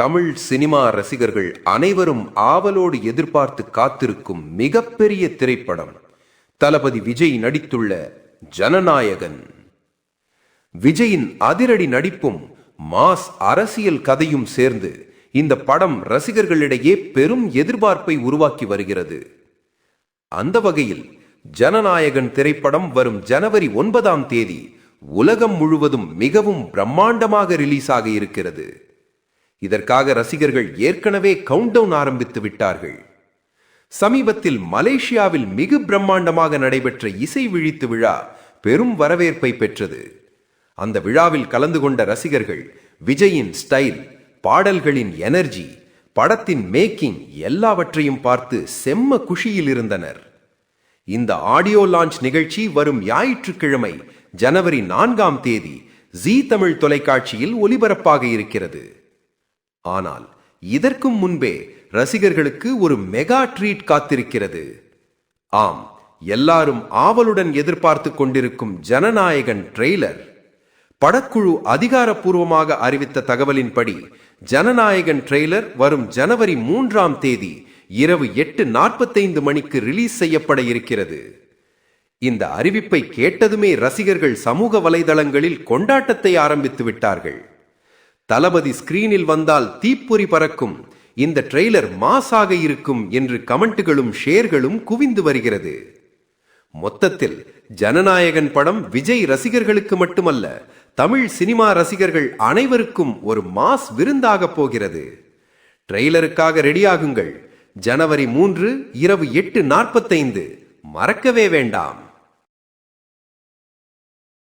Tamil cinema ரசிகர்கள் அனைவரும் ஆவலோடு எதிர்பார்த்து காத்திருக்கும் மிகப்பெரிய திரைப்படம் தளபதி விஜய் நடித்துள்ள ஜனநாயகன். விஜயின் அதிரடி நடிப்பும் மாஸ் அரசியல் கதையும் சேர்ந்து இந்த படம் ரசிகர்களிடையே பெரும் எதிர்பார்ப்பை உருவாக்கி வருகிறது. அந்த வகையில் ஜனநாயகன் திரைப்படம் வரும் ஜனவரி 9ஆம் தேதி உலகம் முழுவதும் மிகவும் பிரம்மாண்டமாக ரிலீஸ் ஆக இருக்கிறது. இதற்காக ரசிகர்கள் ஏற்கனவே கவுண்டவுன் ஆரம்பித்து விட்டார்கள். சமீபத்தில் மலேசியாவில் மிக பிரம்மாண்டமாக நடைபெற்ற இசை விழித்து விழா பெரும் வரவேற்பை பெற்றது. அந்த விழாவில் கலந்து கொண்ட ரசிகர்கள் விஜயின் ஸ்டைல், பாடல்களின் எனர்ஜி, படத்தின் மேக்கிங் எல்லாவற்றையும் பார்த்து செம்ம குஷியில் இருந்தனர். இந்த ஆடியோ லான்ச் நிகழ்ச்சி வரும் ஞாயிற்றுக்கிழமை ஜனவரி 4ஆம் தேதி ஜீ தமிழ் தொலைக்காட்சியில் ஒளிபரப்பாக இருக்கிறது. ஆனால் இதற்கும் முன்பே ரசிகர்களுக்கு ஒரு மெகா ட்ரீட் காத்திருக்கிறது. ஆம், எல்லாரும் ஆவலுடன் எதிர்பார்த்து கொண்டிருக்கும் ஜனநாயகன் ட்ரெய்லர். படக்குழு அதிகாரப்பூர்வமாக அறிவித்த தகவலின்படி ஜனநாயகன் ட்ரெய்லர் வரும் ஜனவரி 3ஆம் தேதி இரவு 8:45 மணிக்கு ரிலீஸ் செய்யப்பட இருக்கிறது. இந்த அறிவிப்பை கேட்டதுமே ரசிகர்கள் சமூக வலைதளங்களில் கொண்டாட்டத்தை ஆரம்பித்து விட்டார்கள். தளபதி ஸ்கிரீனில் வந்தால் தீப்பொறி பறக்கும், இந்த ட்ரெய்லர் மாசாக இருக்கும் என்று கமெண்ட்டுகளும் ஷேர்களும் குவிந்து வருகிறது. மொத்தத்தில் ஜனநாயகன் படம் விஜய் ரசிகர்களுக்கு மட்டுமல்ல, தமிழ் சினிமா ரசிகர்கள் அனைவருக்கும் ஒரு மாஸ் விருந்தாக போகிறது. ட்ரெய்லருக்காக ரெடியாகுங்கள். ஜனவரி 3 இரவு 8:45 மறக்கவே வேண்டாம்.